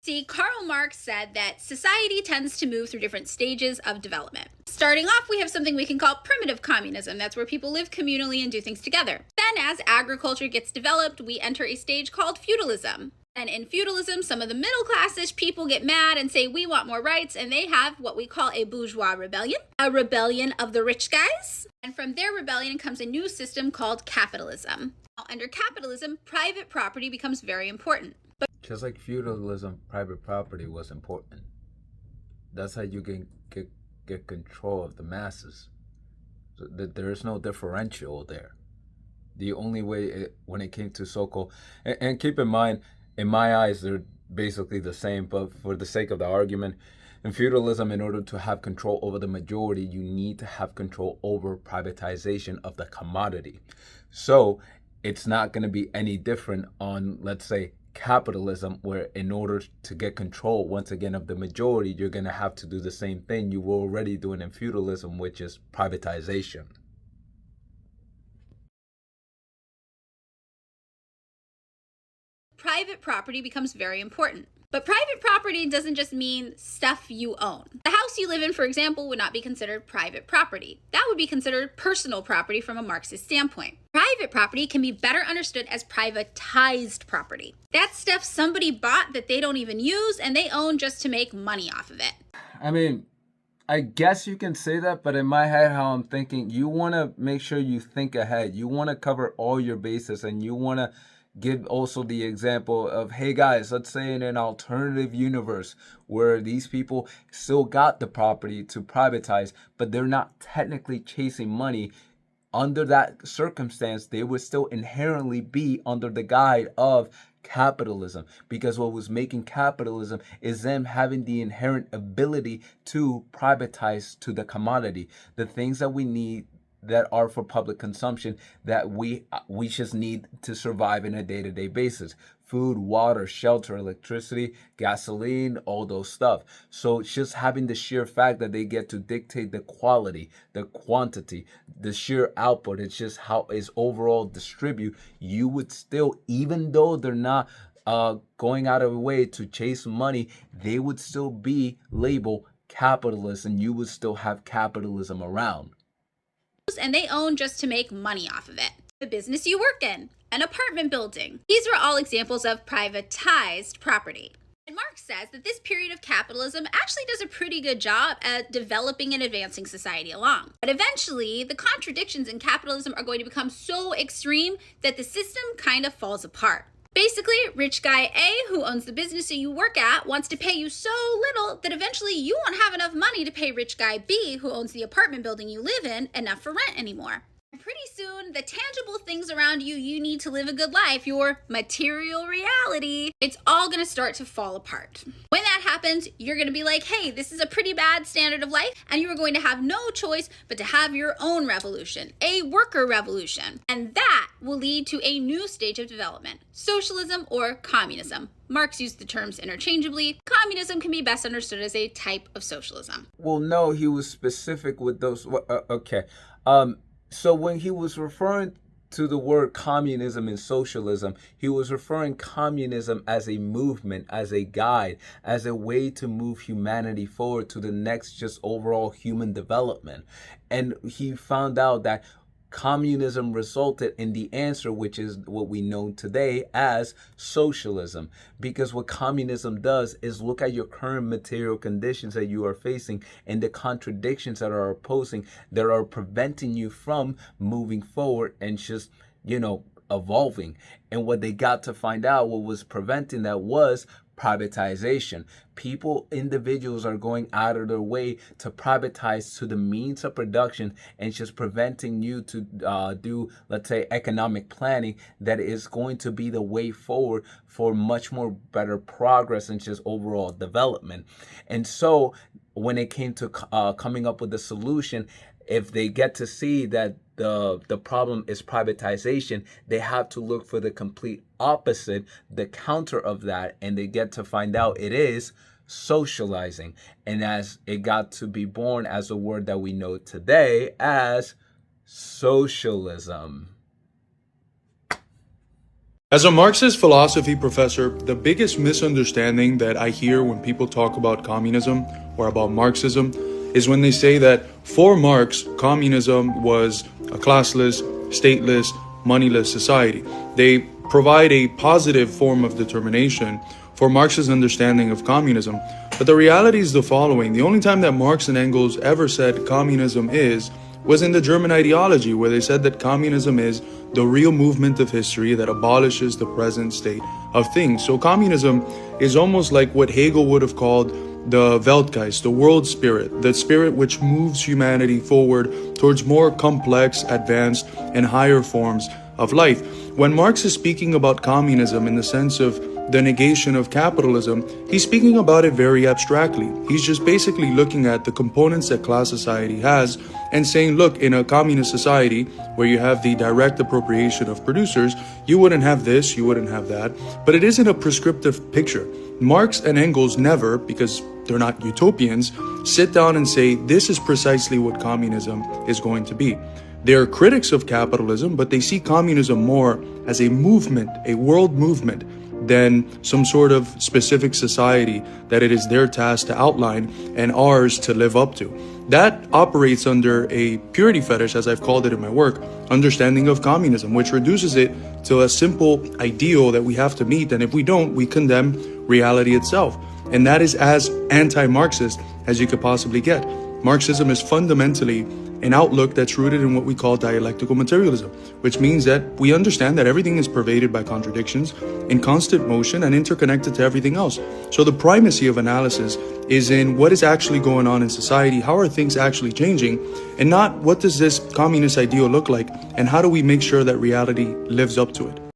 See, Karl Marx said that society tends to move through different stages of development. Starting off, we have something we can call primitive communism. That's where people live communally and do things together. Then, as agriculture gets developed, we enter a stage called feudalism. And in feudalism, some of the middle classish people get mad and say, we want more rights, and they have what we call a bourgeois rebellion, a rebellion of the rich guys. And from their rebellion comes a new system called capitalism. Now, under capitalism, private property becomes very important. Just like feudalism, private property was important. That's how you can get control of the masses. So there is no differential there. The only way when it came to so-called, and keep in mind, in my eyes, they're basically the same, but for the sake of the argument, in feudalism, in order to have control over the majority, you need to have control over privatization of the commodity. So it's not going to be any different on, let's say, capitalism, where in order to get control once again of the majority, you're going to have to do the same thing you were already doing in feudalism, which is privatization. Private property becomes very important. But private property doesn't just mean stuff you own. The house you live in, for example, would not be considered private property. That would be considered personal property from a Marxist standpoint. Private property can be better understood as privatized property. That's stuff somebody bought that they don't even use and they own just to make money off of it. I mean, I guess you can say that, but in my head, how I'm thinking, you want to make sure you think ahead. You want to cover all your bases, and you want to give also the example of, hey guys, let's say in an alternative universe where these people still got the property to privatize, but they're not technically chasing money. Under that circumstance, they would still inherently be under the guide of capitalism, because what was making capitalism is them having the inherent ability to privatize to the commodity, the things that we need that are for public consumption, that we just need to survive in a day-to-day basis. Food, water, shelter, electricity, gasoline, all those stuff. So it's just having the sheer fact that they get to dictate the quality, the quantity, the sheer output. It's just how it's overall distribute. You would still, even though they're not going out of the way to chase money, they would still be labeled capitalist, and you would still have capitalism around. And they own just to make money off of it. The business you work in, an apartment building. These are all examples of privatized property. And Marx says that this period of capitalism actually does a pretty good job at developing and advancing society along. But eventually, the contradictions in capitalism are going to become so extreme that the system kind of falls apart. Basically, rich guy A, who owns the business that you work at, wants to pay you so little that eventually you won't have enough money to pay rich guy B, who owns the apartment building you live in, enough for rent anymore. And pretty soon, the tangible things around you need to live a good life, your material reality, it's all going to start to fall apart. When that happens, you're going to be like, hey, this is a pretty bad standard of life, and you are going to have no choice but to have your own revolution, a worker revolution. And that will lead to a new stage of development, socialism or communism. Marx used the terms interchangeably. Communism can be best understood as a type of socialism. Well, no, he was specific with those. Okay. So when he was referring to the word communism and socialism, he was referring communism as a movement, as a guide, as a way to move humanity forward to the next just overall human development. And he found out that communism resulted in the answer, which is what we know today as socialism. Because what communism does is look at your current material conditions that you are facing and the contradictions that are opposing, that are preventing you from moving forward and just, evolving. And what they got to find out, what was preventing that, was privatization. Individuals are going out of their way to privatize to the means of production, and just preventing you to do, let's say, economic planning that is going to be the way forward for much more better progress and just overall development. And so when it came to coming up with a solution, if they get to see that the problem is privatization, they have to look for the complete opposite, the counter of that, and they get to find out it is socializing. And as it got to be born as a word that we know today as socialism. As a Marxist philosophy professor, the biggest misunderstanding that I hear when people talk about communism or about Marxism is when they say that for Marx, communism was a classless, stateless, moneyless society. They provide a positive form of determination for Marx's understanding of communism. But the reality is the following. The only time that Marx and Engels ever said communism was in the German ideology, where they said that communism is the real movement of history that abolishes the present state of things. So communism is almost like what Hegel would have called the Weltgeist, the world spirit, the spirit which moves humanity forward towards more complex, advanced, and higher forms of life. When Marx is speaking about communism in the sense of the negation of capitalism, he's speaking about it very abstractly. He's just basically looking at the components that class society has and saying, look, in a communist society where you have the direct appropriation of producers, you wouldn't have this, you wouldn't have that. But it isn't a prescriptive picture. Marx and Engels never, because they're not utopians, sit down and say, this is precisely what communism is going to be. They're critics of capitalism, but they see communism more as a movement, a world movement, than some sort of specific society that it is their task to outline and ours to live up to. That operates under a purity fetish, as I've called it in my work, understanding of communism, which reduces it to a simple ideal that we have to meet, and if we don't, we condemn reality itself. And that is as anti-Marxist as you could possibly get. Marxism is fundamentally an outlook that's rooted in what we call dialectical materialism, which means that we understand that everything is pervaded by contradictions, in constant motion, and interconnected to everything else. So the primacy of analysis is in what is actually going on in society, how are things actually changing, and not what does this communist ideal look like, and how do we make sure that reality lives up to it.